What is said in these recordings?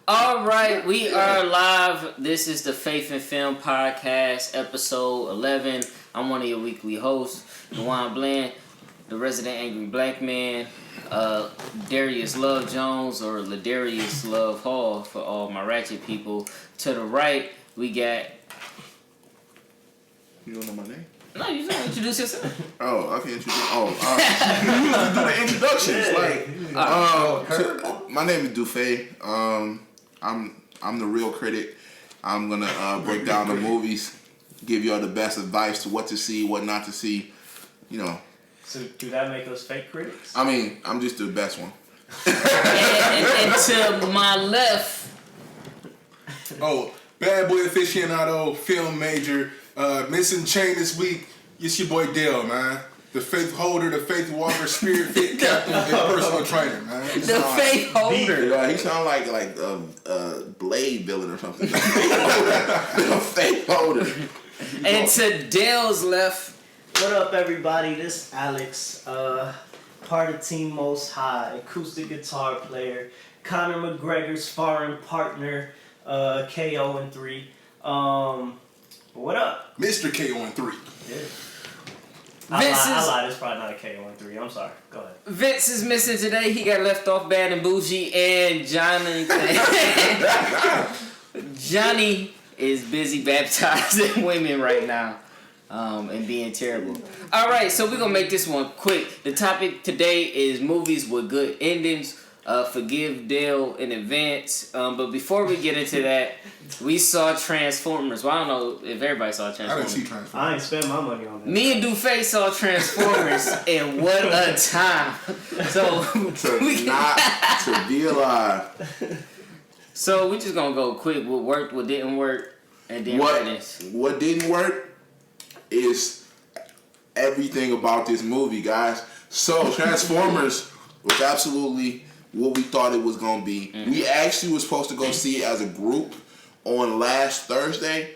All right, we are live. This is the Faith and Film Podcast, episode 11. I'm one of your weekly hosts, Dewan Bland, the resident angry black man, Darius Love Jones, or Ladarius Love Hall for all my ratchet people. To the right, we got... You don't know my name? No, you don't introduce yourself. Oh, I can introduce. You have to do the introductions. My name is Dufay. I'm the real critic. I'm gonna break down the movies, give y'all the best advice to what to see, what not to see. You know. So do that make us fake critics? I mean, I'm just the best one. and to my left. Oh, bad boy aficionado, film major. Missing chain this week. It's your boy Dale, man. The faith holder, the faith walker, spirit fit captain, and personal trainer, man. The faith holder. Yeah, he sound like a Blade villain or something. The faith holder. And to Dale's left. What up, everybody? This Alex, part of Team Most High, acoustic guitar player, Conor McGregor's sparring partner, KO and 3. What up? Mr. KO3. Yeah. I lied. It's probably not a KO and 3. I'm sorry. Go ahead. Vince is missing today. He got left off bad and bougie, and Johnny is busy baptizing women right now, and being terrible. All right, so we're gonna make this one quick. The topic today is movies with good endings. Forgive Dale in advance. But before we get into that, we saw Transformers. Well, I don't know if everybody saw Transformers. I didn't see Transformers. I ain't spend my money on that. Me and Dufay saw Transformers, and what a time! So to be alive. So we just gonna go quick. What worked, what didn't work, and then what didn't work is everything about this movie, guys. So Transformers was absolutely what we thought it was gonna be. Mm-hmm. We actually was supposed to go see it as a group on last Thursday.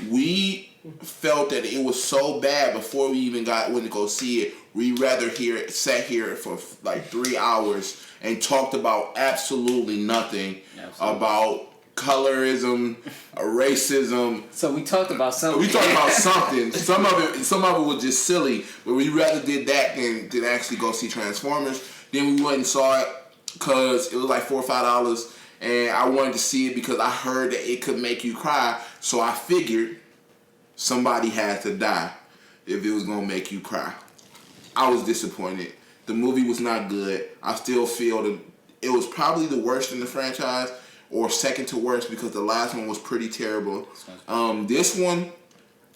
We felt that it was so bad before we even went to go see it. We rather sat here for like 3 hours and talked about absolutely nothing about colorism, racism. So we talked about something. Some of it was just silly, but we rather did that than actually go see Transformers. Then we went and saw it because it was like $4 or $5, and I wanted to see it because I heard that it could make you cry. So I figured somebody had to die if it was gonna make you cry. I was disappointed. The movie was not good. I still feel that it was probably the worst in the franchise, or second to worst, because the last one was pretty terrible. This one,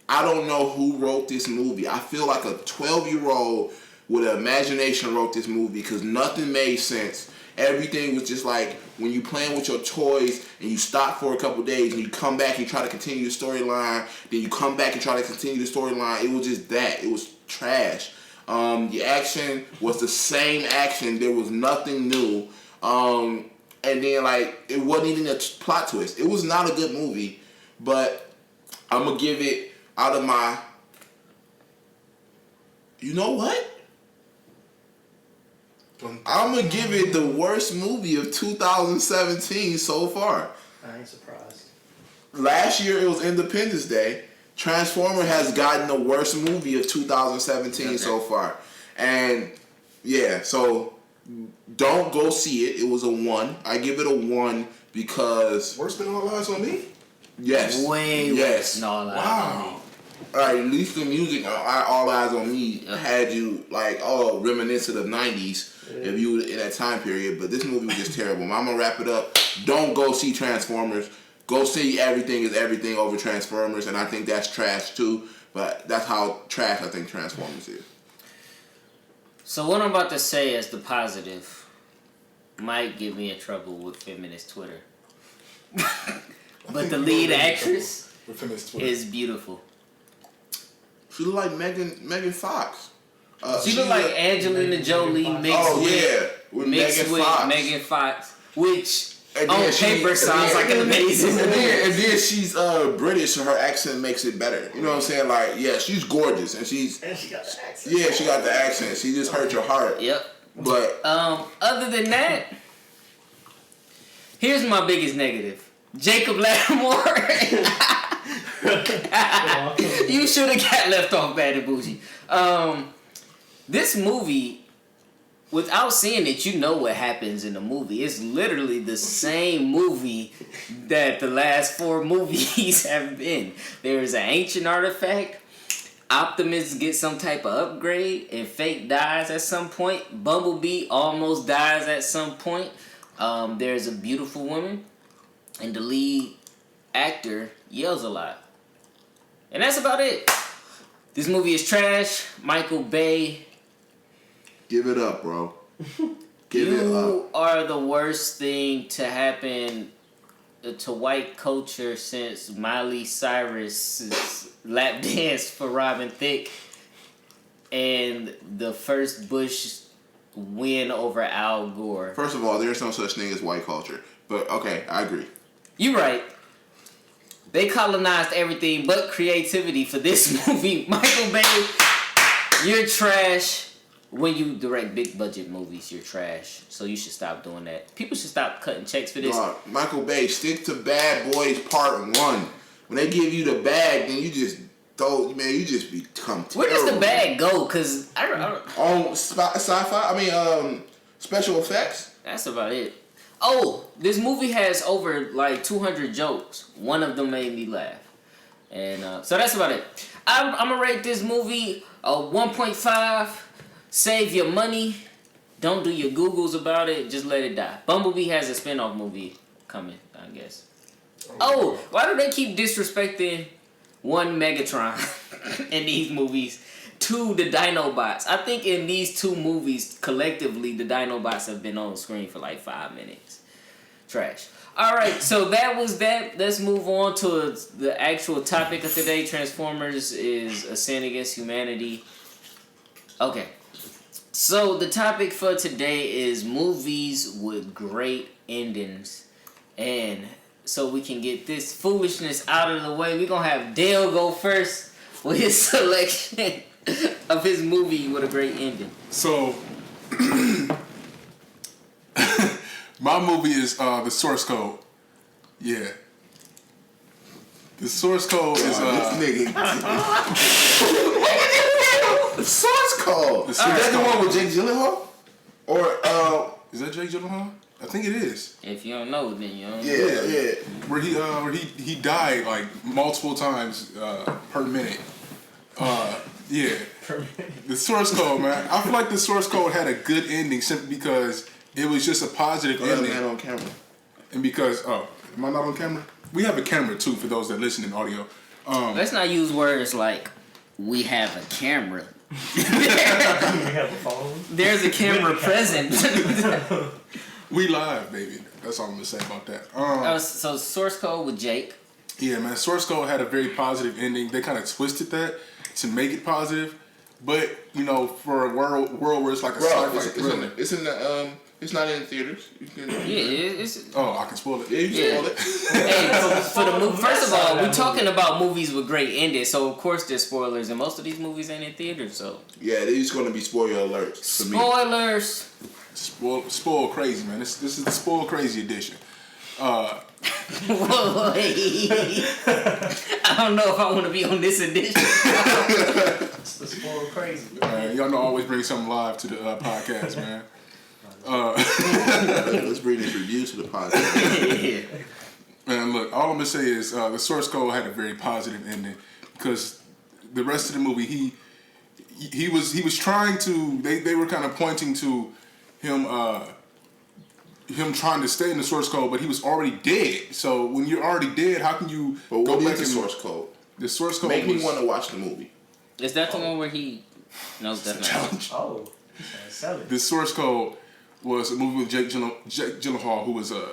I don't know who wrote this movie. I feel like a 12-year-old with an imagination wrote this movie because nothing made sense. Everything was just like when you playing with your toys and you stop for a couple days and you come back and try to continue the storyline, then you come back and try to continue the storyline. It was just that. It was trash. The action was the same action. There was nothing new. And then, like, it wasn't even a plot twist. It was not a good movie, but I'm going to give it out of my... You know what? I'm going to give it the worst movie of 2017 so far. I ain't surprised. Last year, it was Independence Day. Transformer has gotten the worst movie of 2017 so far. And, yeah, so... Don't go see it. It was a 1. I give it a 1 because... Worse than All Eyes on Me? Yes. Way worse than All Eyes on Me. Alright, at least the music, All Eyes on Me, had you, like, reminiscent of 90s if you were in that time period. But this movie was just terrible. I'm going to wrap it up. Don't go see Transformers. Go see Everything is Everything over Transformers. And I think that's trash, too. But that's how trash I think Transformers is. So what I'm about to say as the positive might get me in trouble with feminist Twitter. But the lead actress is beautiful. She look like Megan Fox. She look like Angelina Jolie mixed with Megan Fox, which on paper sounds like an amazing movie. And then she's British, so her accent makes it better. You know what I'm saying? Like, yeah, she's gorgeous, and she got the accent. Yeah, she got the accent. She just hurt your heart. Yep. But other than that, Here's my biggest negative. Jacob Lattimore. You should have got left off Bad and Bougie. This movie, without seeing it, you know what happens in the movie. It's literally the same movie that the last 4 movies have been. There's an ancient artifact. Optimus gets some type of upgrade, and Fate dies at some point. Bumblebee almost dies at some point. There's a beautiful woman, and the lead actor yells a lot. And that's about it. This movie is trash. Michael Bay, Give it up, bro. Give it you up. are the worst thing to happen to white culture since Miley Cyrus's lap dance for Robin Thicke and the first Bush win over Al Gore. First of all, there's no such thing as white culture. But okay, I agree. You right. They colonized everything but creativity for this movie. Michael Bay, you're trash. When you direct big budget movies, you're trash. So you should stop doing that. People should stop cutting checks for this. Dog, Michael Bay, stick to Bad Boys Part 1. When they give you the bag, then you just you just become terrible. Where does the bag go? Cause I don't On sci-fi, special effects. that's about it. Oh, this movie has over like 200 jokes. One of them made me laugh. And so that's about it. I'm gonna rate this movie a 1.5. Save your money. Don't do your Googles about it. Just let it die. Bumblebee has a spin-off movie coming, I guess. Oh, why do they keep disrespecting one Megatron in these movies? 2, the Dinobots. I think in these 2 movies, collectively, the Dinobots have been on screen for like 5 minutes. Trash. Alright, so that was that. Let's move on to the actual topic of today. Transformers is a sin against humanity. Okay. So the topic for today is movies with great endings. And so we can get this foolishness out of the way, we're going to have Dale go first with his selection of his movie with a great ending. So, my movie is The Source Code. Yeah. The Source Code is... This nigga. The Source Code. The Is Source that the Code. one with Jake Gyllenhaal? Or, Is that Jake Gyllenhaal? I think it is. If you don't know, then you don't know. yeah. Where he died like multiple times per minute. Yeah. The Source Code, man. I feel like The Source Code had a good ending simply because it was just a positive ending. Man on camera. And because am I not on camera? We have a camera too for those that listen in audio. Let's not use words like, we have a camera. We have a phone. There's a camera present. We live, baby. That's all I'm gonna say about that. So Source Code with Jake. Yeah, man. Source Code had a very positive ending. They kind of twisted that to make it positive, but for a world where it's like a Bro, sci-fi thriller. it's not in theaters. You can, It's Oh, I can spoil it. Yeah, you can Yeah. spoil it. Hey, for the movie, first of all, we're talking about movies with great endings, so of course there's spoilers, and most of these movies ain't in theaters, so Yeah, these going to be spoiler alerts for me. spoilers. Spoil crazy, man. This is the spoil crazy edition. Wait. I don't know if I want to be on this edition. It's the spoil crazy. Y'all know I always bring something live to the podcast, man. Let's bring this review to the podcast. And look, all I'm gonna say is the Source Code had a very positive ending because the rest of the movie he was trying to they were kind of pointing to him trying to stay in the Source Code, but he was already dead. So when you're already dead, how can you But go what back is the and Source Code? The Source Code Make was, me want to watch the movie. Is that the one where he? No, that's not. challenge. Oh, he's trying to sell it. The Source Code was a movie with Jake Gyllenhaal, who was a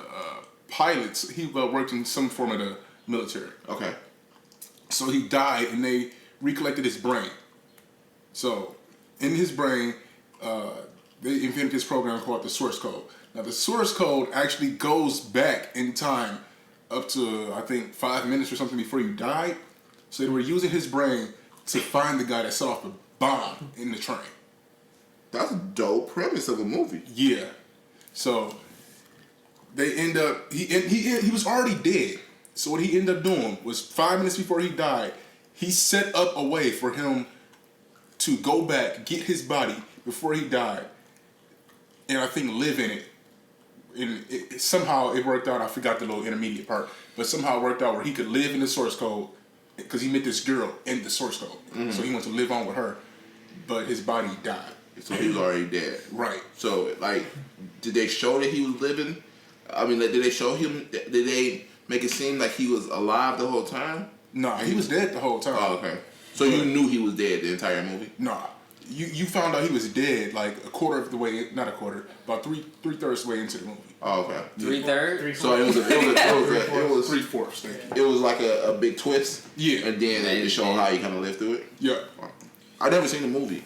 pilot. He worked in some form of the military. Okay. So he died, and they recollected his brain. So in his brain, they invented this program called the Source Code. Now the Source Code actually goes back in time up to, I think, 5 minutes or something before you died. So they were using his brain to find the guy that set off the bomb in the train. That's a dope premise of a movie. Yeah. So they end up he was already dead. So what he ended up doing was 5 minutes before he died, he set up a way for him to go back, get his body before he died, and I think live in it. And somehow it worked out. I forgot the little intermediate part, but somehow it worked out where he could live in the source code because he met this girl in the source code. Mm-hmm. So he went to live on with her, but his body died. So he was already dead. Right. So, like, did they show that he was living? I mean, like, did they show him? Did they make it seem like he was alive the whole time? Nah, he was dead the whole time. Oh, okay. So you knew he was dead the entire movie? Nah. You found out he was dead like a quarter of the way, not a quarter, about three-thirds way into the movie. Oh, okay. 3/3. So it was 3/4. Thank you. it was like a big twist. Yeah. And then they showed how he kind of lived through it. Yeah. I never seen the movie,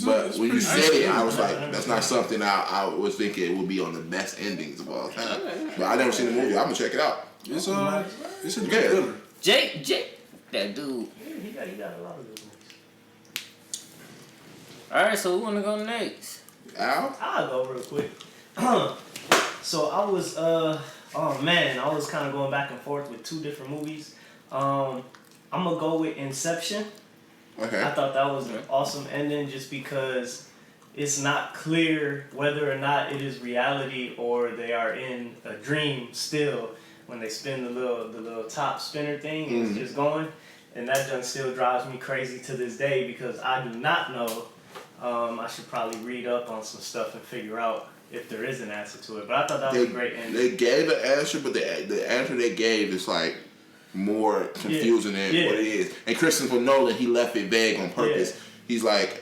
but it's when you pretty said nice. it, I was like, that's not something I was thinking it would be on the best endings of all time. But I never seen the movie. I'm gonna check it out. It's a good Yeah. thriller. Jake, that dude. Yeah, he got a lot of good movies. All right, so we want to go next. Al? I'll go real quick. So I was I was kind of going back and forth with two different movies. I'm gonna go with Inception. Okay. I thought that was an awesome ending just because it's not clear whether or not it is reality or they are in a dream still when they spin the little top spinner thing and it's just going. And that just still drives me crazy to this day because I do not know. I should probably read up on some stuff and figure out if there is an answer to it. But I thought that was a great ending. They gave an answer, but the answer they gave is like more confusing than what it is. And Christopher Nolan, he left it vague on purpose. Yeah. He's like,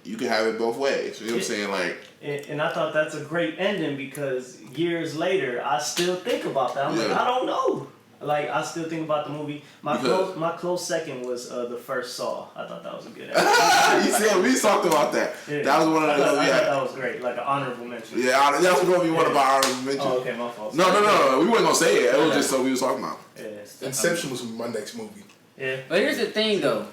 you can have it both ways. You know what I'm saying? Like, And I thought that's a great ending because years later, I still think about that. I'm like, Yeah. I don't know. Like, I still think about the movie. My close second was the first Saw. I thought that was a good ending. you see, we talked about that. Yeah. That was one of I the. thought that was great. Like an honorable mention. Yeah, that was going to be one of our honorable mentions. Oh, okay, my fault. No. We weren't going to say it. It was just something we was talking about. Yeah. Inception was my next movie. Yeah. But here's the thing, though.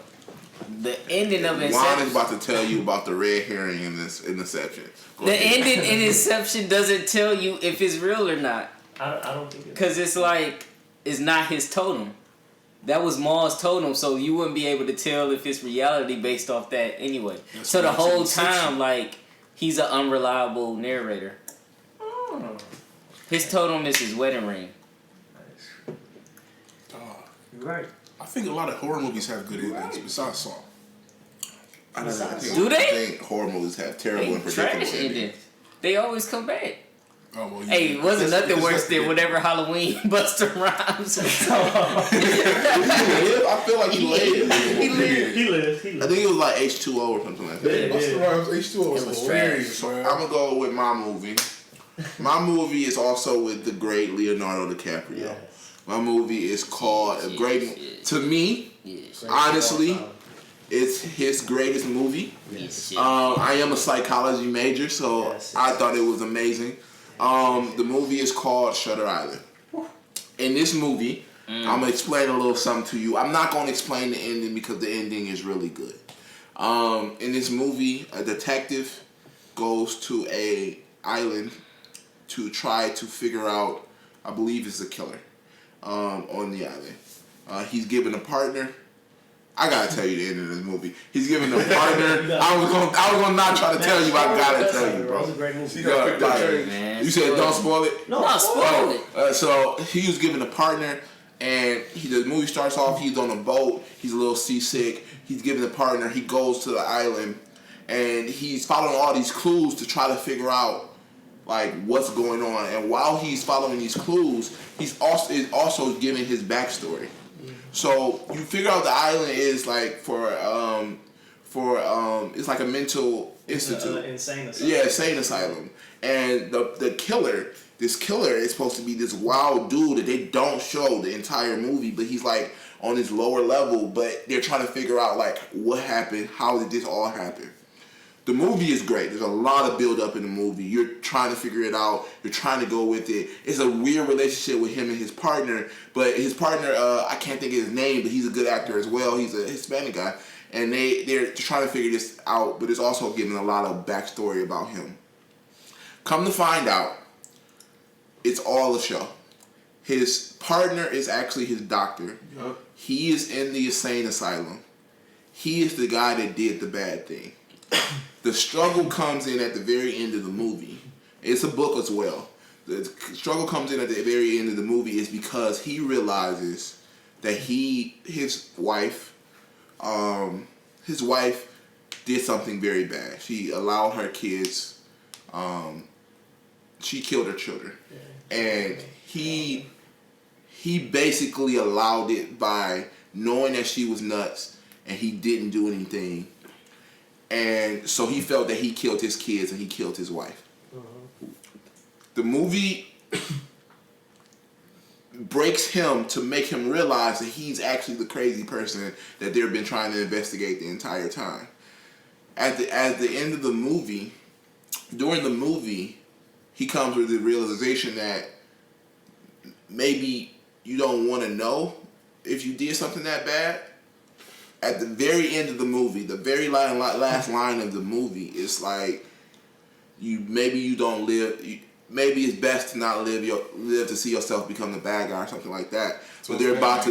The ending of Juan is Inception. about to tell you about the red herring in Inception. Go The ahead. ending in Inception doesn't tell you if it's real or not. I don't think Because it's like, it's not his totem. That was Maul's totem, so you wouldn't be able to tell if it's reality based off that anyway. That's So the why I said whole Inception. time, like, he's an unreliable narrator. Oh. His totem is his wedding ring. You're right. I think a lot of horror movies have good endings besides Saw. I don't know. Do they? I think horror movies have terrible They and predictable trash endings. endings. They always come back. Oh, well, Hey, it wasn't It's- nothing it's worse not- than whatever Halloween Buster Rhymes. I feel like he lived. He lived. He lived. I think it was like H2O or something like that. Yeah. Busta Rhymes H2O was It was hilarious, man. I'm gonna go with my movie. My movie is also with the great Leonardo DiCaprio. Yes. My movie is called a great. Yes. To me, Yes. honestly, it's his greatest movie. Yes. I am a psychology major, so Yes. I thought it was amazing. The movie is called Shutter Island. In this movie, I'm gonna explain a little something to you. I'm not gonna explain the ending because the ending is really good. In this movie, a detective goes to a island to try to figure out, I believe it's a killer, on the island. He's given a partner. I gotta tell you the end of this movie. He's given a partner. I was gonna not try to tell you. I gotta tell you, That bro. was a great movie. You gotta pick that trade. Man, You said don't spoil it. No, spoil it. So he was given a partner, and the movie starts off. He's on a boat. He's a little seasick. He's given a partner. He goes to the island, and he's following all these clues to try to figure out like what's going on. And while he's following these clues, he's also giving his backstory. So you figure out the island is like for it's like a mental institute. Insane asylum. Yeah, insane asylum. And the killer, this killer is supposed to be this wild dude that they don't show the entire movie, but he's like on this lower level, but they're trying to figure out like what happened, how did this all happen. The movie is great. There's a lot of build up in the movie. You're trying to figure it out. You're trying to go with it. It's a weird relationship with him and his partner, but his partner, I can't think of his name, but he's a good actor as well. He's a Hispanic guy. And they're trying to figure this out, but it's also giving a lot of backstory about him. Come to find out, it's all a show. His partner is actually his doctor. Yup. He is in the insane asylum. He is the guy that did the bad thing. The struggle comes in at the very end of the movie. It's a book as well. The struggle comes in at the very end of the movie is because he realizes that his wife did something very bad. She allowed her kids, she killed her children. And he basically allowed it by knowing that she was nuts and he didn't do anything. And so he felt that he killed his kids and he killed his wife. The movie breaks him to make him realize that he's actually the crazy person that they've been trying to investigate the entire time. At the end of the movie, during the movie, he comes with the realization that maybe you don't want to know if you did something that bad. At the very end of the movie, the very last line of the movie, it's like maybe it's best to not live to see yourself become the bad guy or something like that. So but they're about to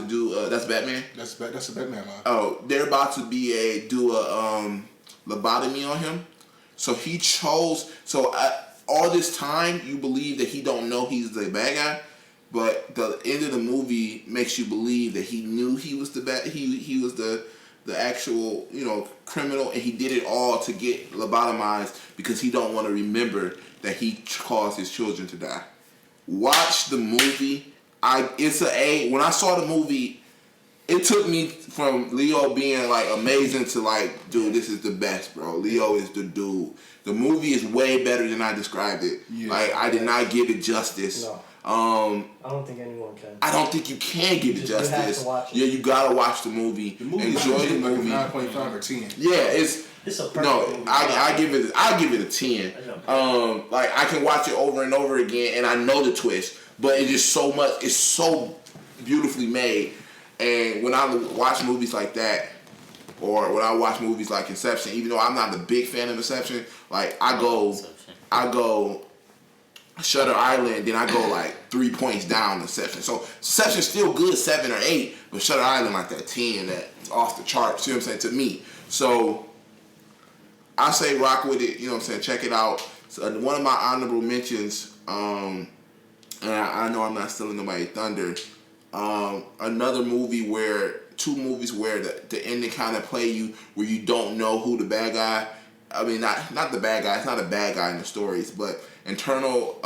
do that's Batman. That's a Batman line. Oh, they're about to do a lobotomy on him. So he chose. So all this time, you believe that he don't know he's the bad guy, but the end of the movie makes you believe that he knew he was the bad. He was the actual criminal, and he did it all to get lobotomized because he don't want to remember that he caused his children to die. Watch the movie. When I saw the movie, it took me from Leo being like amazing to like, dude, this is the best, bro. Leo is the dude. The movie is way better than I described it. Yeah. Like I did not give it justice. No. I don't think anyone can. I don't think you can give it You have justice. to watch it. Yeah, you gotta watch the movie. The movie Enjoy the like movie. 9.5 or 10. Yeah, it's a perfect movie. I give it a 10. Like I can watch it over and over again, and I know the twist, but it's just so much. It's so beautifully made, and when I watch movies like that, or when I watch movies like Inception, even though I'm not a big fan of Inception, like I go Shutter Island, then I go like 3 points down Inception. So Inception's still good, 7 or 8, but Shutter Island like that 10, that's off the charts. You know what I'm saying, to me. So I say rock with it. You know what I'm saying, check it out. So, one of my honorable mentions, and I know I'm not stealing nobody's thunder. Another movie two movies where the ending kind of play you, where you don't know who the bad guy. I mean, not the bad guy. It's not a bad guy in the stories, but Eternal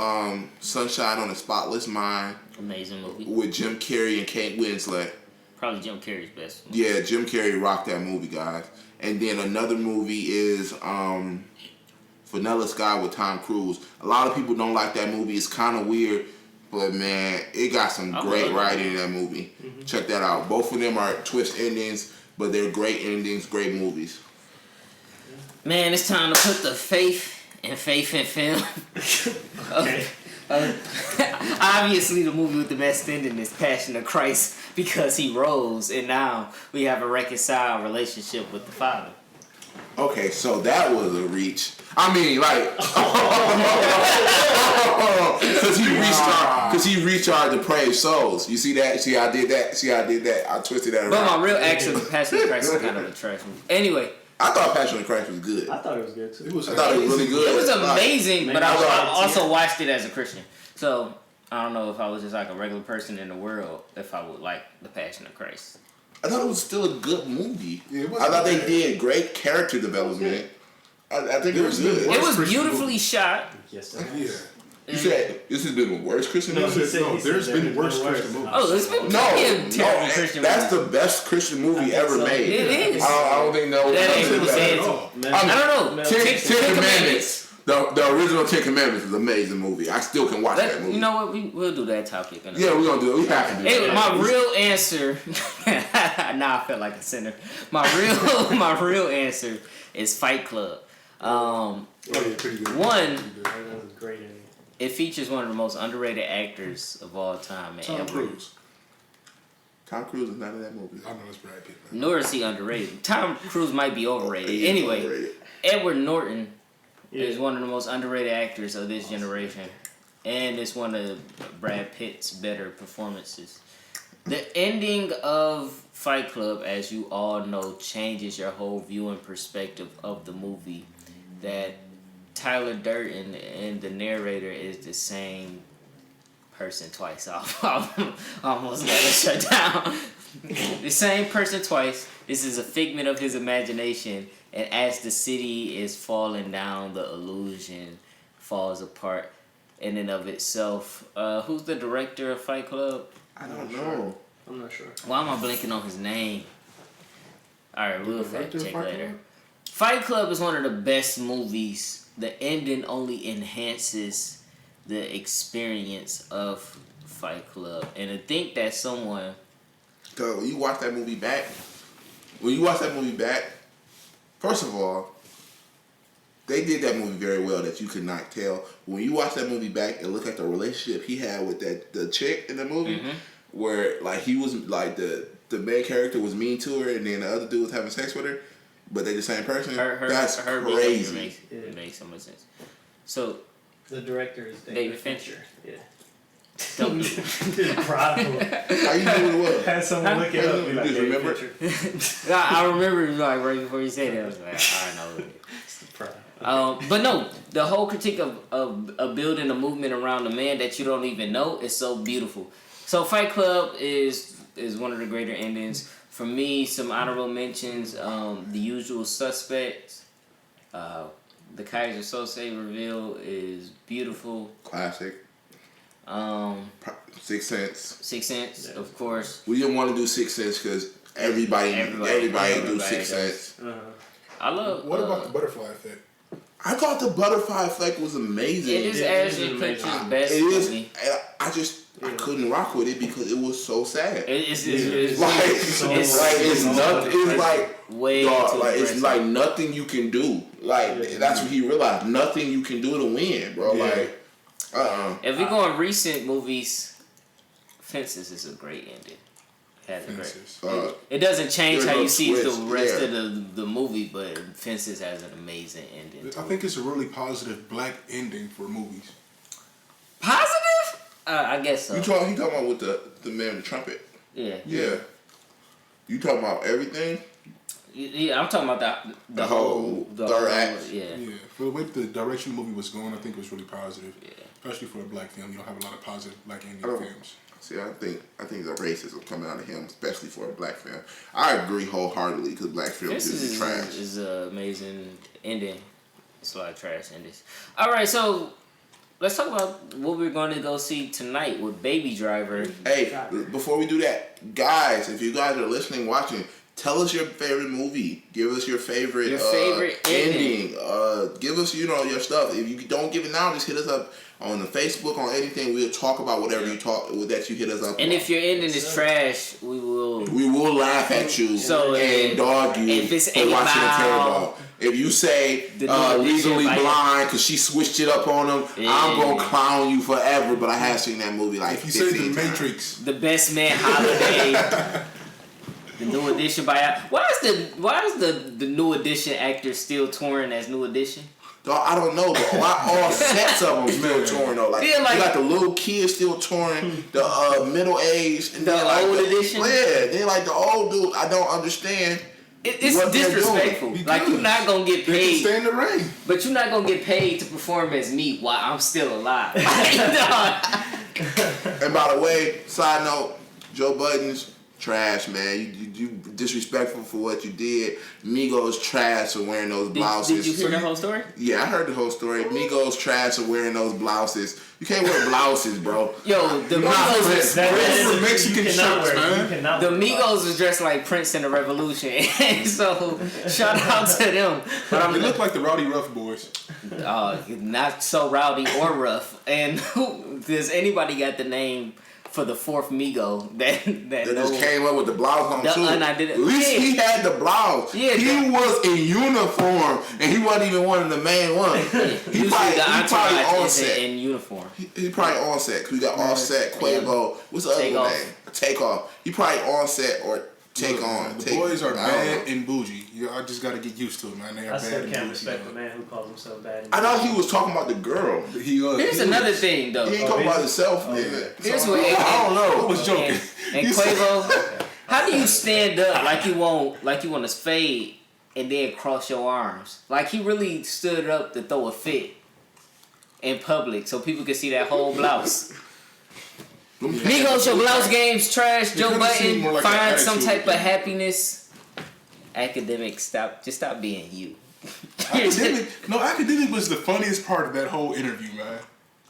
Sunshine on the Spotless Mind. Amazing movie. With Jim Carrey and Kate Winslet. Probably Jim Carrey's best. Yeah, Jim Carrey rocked that movie, guys. And then another movie is Vanilla Sky with Tom Cruise. A lot of people don't like that movie. It's kind of weird, but man, it got some great writing in that movie. Mm-hmm. Check that out. Both of them are twist endings, but they're great endings, great movies. Man, it's time to put the faith in film. Okay. Obviously, the movie with the best ending is Passion of Christ because he rose, and now we have a reconciled relationship with the Father. Okay, so that was a reach. I mean, like, because he reached our depraved souls. You see that? See, I did that. I twisted that around. But my real actual Passion of Christ is kind of a trash movie. Anyway. I thought Passion of Christ was good. I thought it was good too. I thought it was really good. It was amazing, but Maybe I also watched it as a Christian. So I don't know if I was just like a regular person in the world, if I would like The Passion of Christ. I thought it was still a good movie. Yeah, it I thought they bad. did great character development. I think it was good. It was Christian beautifully movie. shot. Yes, sir. Yeah. You said this has been the worst Christian No, movie? he said there's been there worse been Christian movies. Oh, it's been plenty of terrible Christian that's movies. the best Christian movie think ever so. made. It is. I don't think no one That ain't else did who that. said Oh, Man, I don't know. Ten Commandments. The original Ten Commandments is an amazing movie. I still can watch that movie. You know what? We'll do that topic. Yeah, we're gonna do it. We have to do Hey, it. my real answer. Now I feel like a sinner. My real answer is Fight Club. Oh, yeah, pretty good. One, That was a great ending. it features one of the most underrated actors of all time, man. Tom Cruise. Tom Cruise is not in that movie. I know it's Brad Pitt, man. Nor is he underrated. Tom Cruise might be overrated. He's Anyway, overrated. Edward Norton Yeah. is one of the most underrated actors of this generation. and it's one of Brad Pitt's better performances. The ending of Fight Club, as you all know, changes your whole viewing perspective of the movie. That Tyler Durden and the narrator is the same person twice. I almost got it shut down. The same person twice. This is a figment of his imagination, and as the city is falling down, the illusion falls apart in and of itself. Who's the director of Fight Club? I don't know. I'm not sure. Why am I blanking on his name? Alright, we'll fact director of check Fight later. Club? Fight Club is one of the best movies. The ending only enhances the experience of Fight Club. And to think that someone... Cause when you watch that movie back, first of all, they did that movie very well that you could not tell. When you watch that movie back and look at the relationship he had with the chick in the movie, where like he was like the main character was mean to her and then the other dude was having sex with her, but they the same person. That's her crazy. Makes so much sense. So, The director is David Fincher. Yeah. don't Problem. How you knew what it was? Had someone look it up. You Be like, just David remember? Fincher. I remember like right before you said that. I was like, I know. It's the problem. But no, the whole critique of building a movement around a man that you don't even know is so beautiful. So Fight Club is one of the greater endings. For me, some honorable mentions, The Usual Suspects, the Kaiser Sose reveal is beautiful. Classic. Sixth Sense. Sixth Sense, of course. We didn't want to do Sixth Sense because everybody do Sixth Sense. I love. What about the butterfly effect? I thought the butterfly effect was amazing. It is It Ashton is amazing. Kutcher's best It is. movie. I couldn't rock with it because it was so sad. It's It's nothing. It's like way dog, too like it's aggressive. like nothing you can do. Like that's what he realized. Nothing you can do to win, bro. Yeah. Like, If we go on recent movies, Fences is a great ending. Has a great. Fences. It doesn't change There's how no you see the twist, rest yeah. of the movie, but Fences has an amazing ending. I think it's a really positive black ending for movies. Positive? I guess so. he talking about with the man with the trumpet. Yeah. Yeah. You talking about everything? Yeah, I'm talking about the whole third act. Yeah. Yeah, for the way the direction the movie was going, I think it was really positive. Yeah. Especially for a black film, you don't have a lot of positive black ending I don't- films. See, I think the racism coming out of him, especially for a black film. I agree wholeheartedly because black films Fences is trash. is an amazing ending. It's a lot of trash endings. All right, so let's talk about what we're going to go see tonight with Baby Driver. Hey, before we do that, guys, if you guys are listening, watching, tell us your favorite movie. Give us your favorite ending. Give us, your stuff. If you don't give it now, just hit us up on the Facebook, on anything. We'll talk about whatever that you hit us up And on. if your ending is trash, we will laugh at you So, and dog you if it's for 8 watching a Mile, terrible. If you say The New Edition Legally by- Blind because she switched it up on him, Yeah. I'm gonna clown you forever. But I have seen that movie like If you say 15 The times. Matrix, The Best Man Holiday. The New Edition by why is the New Edition actor still touring as New Edition? Dog, I don't know, but all sets of them still touring though. Like, Yeah, like- you got the little kids still touring, the middle aged, and The then like old the, edition? Yeah, they like the old dude. I don't understand. It's What they're disrespectful. doing. Like you're not gonna get they can paid, stay in the rain. but you're not gonna get paid to perform as me while I'm still alive. Like, dog. And by the way, side note, Joe Budden's trash, man. You disrespectful for what you did. Migos trash for wearing those blouses. Did you hear the whole story? Yeah, I heard the whole story. Migos trash for wearing those blouses. You can't wear blouses, bro. Yo, the Nah, Migos Prince. was That Prince is- for Mexican you cannot shirts, wear- man. you cannot the wear Migos was dressed like Prince in the Revolution, and so shout out to them. But They I'm look like the Rowdy Rough Boys. not so rowdy or rough. And does anybody got the name for the fourth Migo that They knows? just came up with the blouse on The too. unidentified- At least Yeah. he had the blouse. Yeah, he was in uniform, and he wasn't even one of the main ones. He Usually probably, the he probably entourage on is set. in uniform. He probably on set because we got Offset, Quavo. What's the other Takeoff. name? Takeoff. He probably on set or take on. The boys are I don't bad know. and bougie. I just got to get used to it, man. They are I bad still and can't bougie. respect dog. a man who calls himself bad. And I thought he was talking about the girl. He Here's another thing though. He ain't talking about himself, nigga. Here's So, what I don't I know. was joking. And Quavo, how do you stand up like you want to fade and then cross your arms? Like he really stood up to throw a fit in public so people could see that whole blouse. Migos, your blouse game's trash. Joe could've seemed Button, more like an find some attitude type of thing. happiness. Academic, just stop being you. Academic was the funniest part of that whole interview, man.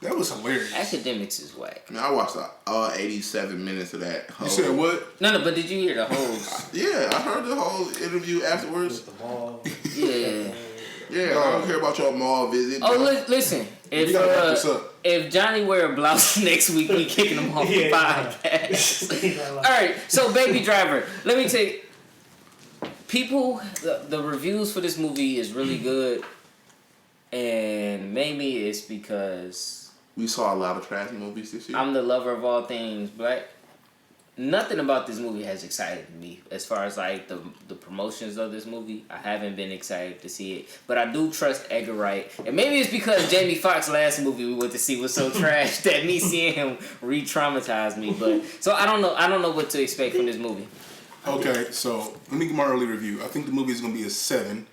That was hilarious. Academics is whack. I mean, I watched all 87 minutes of that. You said what? No, but did you hear the whole? Yeah, I heard the whole interview afterwards. the ball. Yeah. Yeah, I don't care about your mall visit. Oh, bro. listen. You gotta wrap this up. If Johnny wear a blouse next week, we kicking him off the podcast. All right, so Baby Driver. Let me tell you, people, the reviews for this movie is really good, and maybe it's because We saw a lot of trash movies this year. I'm the lover of all things black. Nothing about this movie has excited me as far as like the promotions of this movie. I haven't been excited to see it, but I do trust Edgar Wright, and maybe it's because Jamie Foxx's last movie we went to see was so trash that me seeing him re-traumatized me. But so I don't know what to expect from this movie. Okay, so let me give my early review. I think the movie is going to be a 7.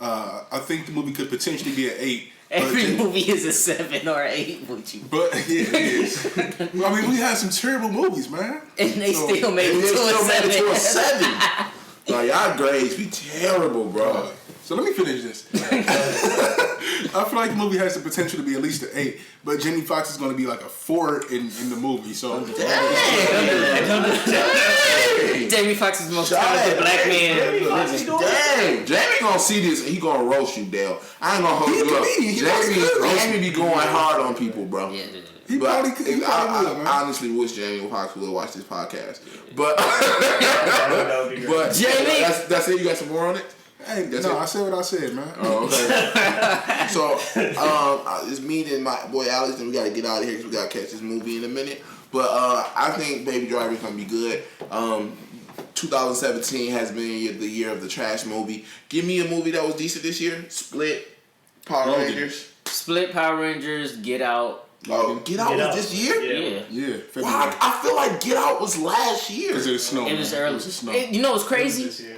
I think the movie could potentially be an 8. Every movie is a 7 or 8 with you, But yeah, it is. I mean, we had some terrible movies, man. and they So- still made And it they to still made it to a a 7. 7. Like, y'all grades be terrible, bro. So let me finish this. I feel like the movie has the potential to be at least an 8, but Jamie Foxx is going to be like a 4 in the movie. So Jamie Foxx is the most Shut talented up. black man. Foxx doing Dang, Jamie gonna see this and he gonna roast you, Dale. I ain't gonna hold He a you up. comedian. He does good. Jamie be going hard on people, bro. Yeah. he But probably could. He probably would, man. I honestly wish Jamie Foxx would watch this podcast. But That would be great. but Jamie! that's it. You got some more on it? Hey, That's no, it. I said what I said, man. Oh, okay. So it's me and my boy Alex, and we gotta get out of here because we gotta catch this movie in a minute. But I think Baby Driver is gonna be good. 2017 has been the year of the trash movie. Give me a movie that was decent this year. Split, Power Logan. Rangers. Split, Power Rangers, Get Out. Oh, Get Out Get was Out. this year? Yeah. Yeah, Wow, February. I feel like Get Out was last year. Because it was snow. It was man. early. It was the snow. You know what's crazy? This year.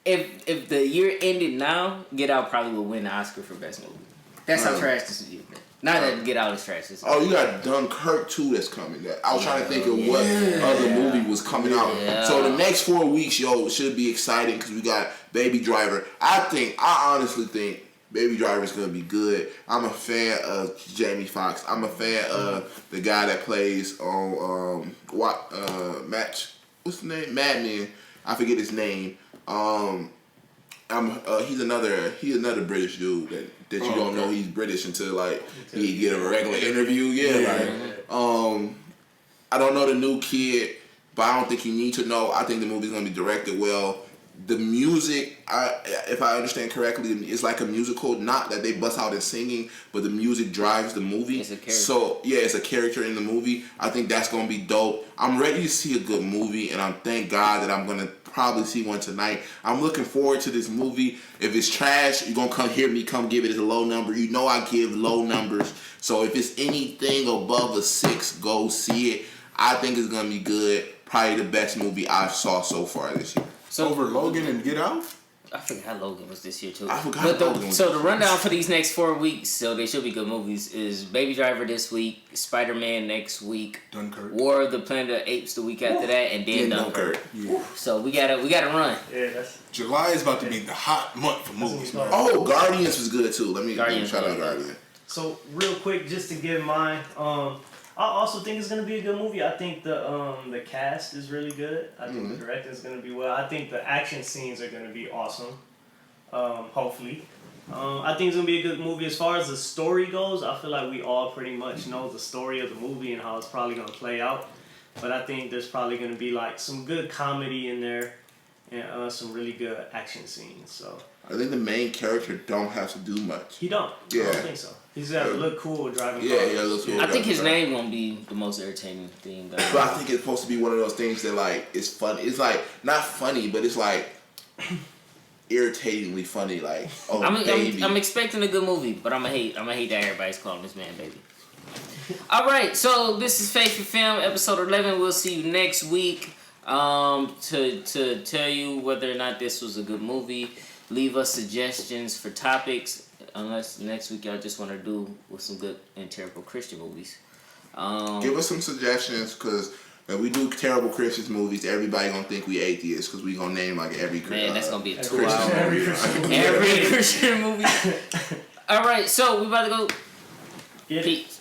If the year ended now, Get Out probably would win the Oscar for best movie. That's how trash this year been. Not that Get Out is trash. This Oh, you got Dunkirk 2 that's coming. I was trying to think of what other movie was coming out. Yeah. So the next 4 weeks, should be exciting because we got Baby Driver. I honestly think Baby Driver is going to be good. I'm a fan of Jamie Foxx. I'm a fan of the guy that plays on what's the name? Mad Men. I forget his name. He's another British dude that you don't know he's British until like he get a regular interview. I don't know the new kid, but I don't think you need to know. I think the movie's gonna be directed well. The music, if I understand correctly, it's like a musical. Not that they bust out in singing, but the music drives the movie. It's a character. So yeah, it's a character in the movie. I think that's gonna be dope. I'm ready to see a good movie, and I'm thank God that I'm gonna probably see one tonight. I'm looking forward to this movie. If it's trash, you're gonna come hear me come give it a low number. You know I give low numbers. So if it's anything above a 6, go see it. I think it's gonna be good. Probably the best movie I've saw so far this year. So Over Logan and Get Out? I forgot Logan was this year too. I forgot But Logan was so this the year. rundown for these next 4 weeks, so they should be good movies, is Baby Driver this week, Spider-Man next week, Dunkirk. War of the Planet of the Apes the week after that, and then Yeah, Dunkirk. Yeah. So we gotta run. Yeah, that's July is about to be the hot month for movies, man. Oh, Guardians was good too. Let me Guardians shout out was good. Guardians. so real quick, just to give mine. I also think it's gonna be a good movie. I think the cast is really good. I think the directing is gonna be well. I think the action scenes are gonna be awesome. Hopefully, I think it's gonna be a good movie. As far as the story goes, I feel like we all pretty much know the story of the movie and how it's probably gonna play out. But I think there's probably gonna be like some good comedy in there and some really good action scenes. So I think the main character don't have to do much. he don't. I Yeah. don't think so. He's got to look cool driving Yeah, cars. yeah, looks cool. I think his name won't be the most irritating thing. Though. But I think it's supposed to be one of those things that like it's funny. It's like not funny, but it's like irritatingly funny. Like, oh baby. I'm expecting a good movie, but I'm gonna hate that everybody's calling this man baby. All right, so this is Faith for Film, episode 11. We'll see you next week to tell you whether or not this was a good movie. Leave us suggestions for topics, unless next week y'all just want to do with some good and terrible Christian movies. Give us some suggestions, because when we do terrible Christian movies, everybody gonna think we atheists, because we gonna name like every Man, that's gonna be a Christian 2 hour Every movie. Christian movie. every Christian movie. All right, so we about to go. Get it. Peace.